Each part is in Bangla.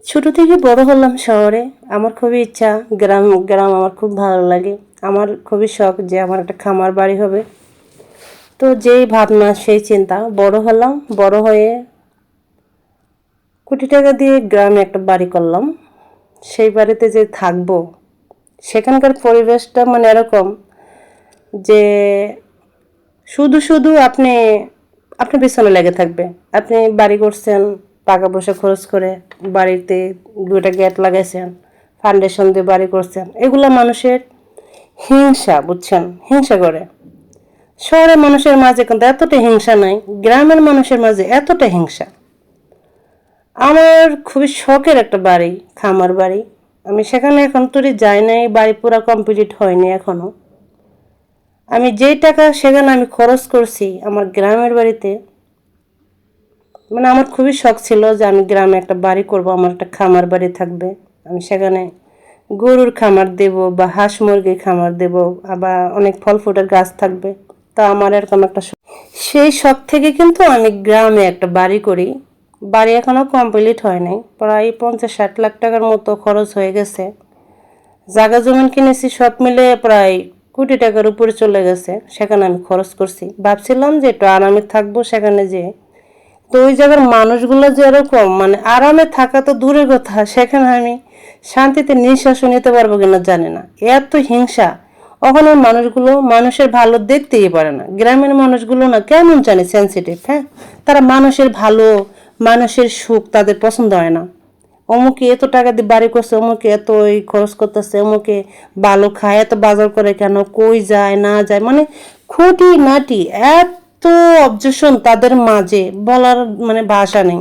ছোট থেকে বড় হলাম শহরে। আমার খুবই ইচ্ছা, গ্রাম গ্রাম আমার খুব ভালো লাগে। আমার খুবই শখ যে আমার একটা খামার বাড়ি হবে। তো যেই ভাবনা সেই চিন্তা, বড় হলাম, বড় হয়ে কোটি টাকা দিয়ে গ্রামে একটা বাড়ি করলাম। সেই বাড়িতে যে থাকবো, সেখানকার পরিবেশটা মানে এরকম যে শুধু শুধু আপনি আপনার পিছনে লেগে থাকবে। আপনি বাড়ি করছেন টাকা পয়সা খরচ করে, বাড়িতে দুইটা গেট লাগাইছেন, ফাউন্ডেশন দিয়ে বাড়ি করছেন, এগুলা মানুষের হিংসা, বুঝছেন, হিংসা করে। শহরের মানুষের মাঝে কিন্তু এতটা হিংসা নাই, গ্রামের মানুষের মাঝে এতটা হিংসা। আমার খুবই শখের একটা বাড়ি, খামার বাড়ি। আমি সেখানে এখন তৈরি যাই নাই, বাড়ি পুরা কমপ্লিট হয়নি এখনো। আমি যেই টাকা সেখানে আমি খরচ করছি আমার গ্রামের বাড়িতে, মানে আমার খুবই শখ ছিল যে আমি গ্রামে একটা বাড়ি করব, আমার একটা খামার বাড়ি থাকবে। আমি সেখানে গরুর খামার দেব বা হাঁস মুরগির খামার দেব, আবার অনেক ফল ফুটের গাছ থাকবে। তা আমার এরকম একটা সেই শখ থেকে কিন্তু আমি গ্রামে একটা বাড়ি করি। বাড়ি এখনো কমপ্লিট হয় নাই, প্রায় 50-60 লাখ টাকার মতো খরচ হয়ে গেছে। জায়গা জমিন কিনেছি, সব মিলে প্রায় কোটি টাকার উপরে চলে গেছে। সেখানে আমি খরচ করছি, ভাবছিলাম যে একটু আরামে থাকবো সেখানে। যে তো ওই জায়গার মানুষগুলো যে এরকম, মানে আরামে থাকা তো দূরের কথা, সেখানে আমি শান্তিতে নিঃশ্বাসও নিতে পারবো কিনা জানি না, এত হিংসা। ওখানে মানুষগুলো মানুষের ভালো দেখতেই পারে না। গ্রামের মানুষগুলো না কেমন জানি সেন্সিটিভ, হ্যাঁ, তারা মানুষের ভালো, মানুষের সুখ তাদের পছন্দ হয় না। অমুকে এত টাকা দিয়ে বাড়ি করছে, অমুকে এত এই খরচ করতেছে, অমুকে ভালো খায়, এত বাজার করে কেন, কই যায় না যায়, মানে খুঁটি নাটি এত অবজেকশন তাদের মাঝে, বলার মানে ভাষা নেই।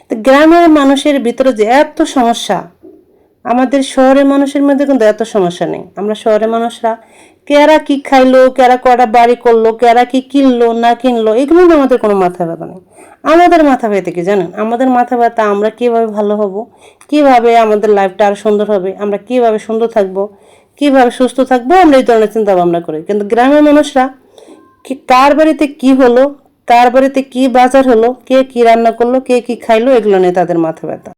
তো গ্রামের মানুষের ভিতরে যে এত সমস্যা, আমাদের শহরের মানুষের মধ্যে কিন্তু এত সমস্যা নেই। আমরা শহরের মানুষরা কেরা কি খাইলো, কেরা কটা বাড়ি করলো, কেরা কি কিনলো না কিনলো, এগুলো নিয়ে আমাদের কোনো মাথা ব্যথা নেই। আমাদের মাথা ব্যথা কি জানেন? আমাদের মাথা ব্যথা আমরা কিভাবে ভালো হব, কিভাবে আমাদের লাইফটা আরো সুন্দর হবে, আমরা কিভাবে সুন্দর থাকবো, কিভাবে সুস্থ থাকবো, আমরা এই ধরনের চিন্তা ভাবনা করি। কিন্তু গ্রামের মানুষরা কি কার বাড়িতে কি হলো, কার বাড়িতে কি বাজার হলো, কে কি রান্না করলো, কে কি খাইলো, এগুলো নিয়ে তাদের মাথা ব্যথা।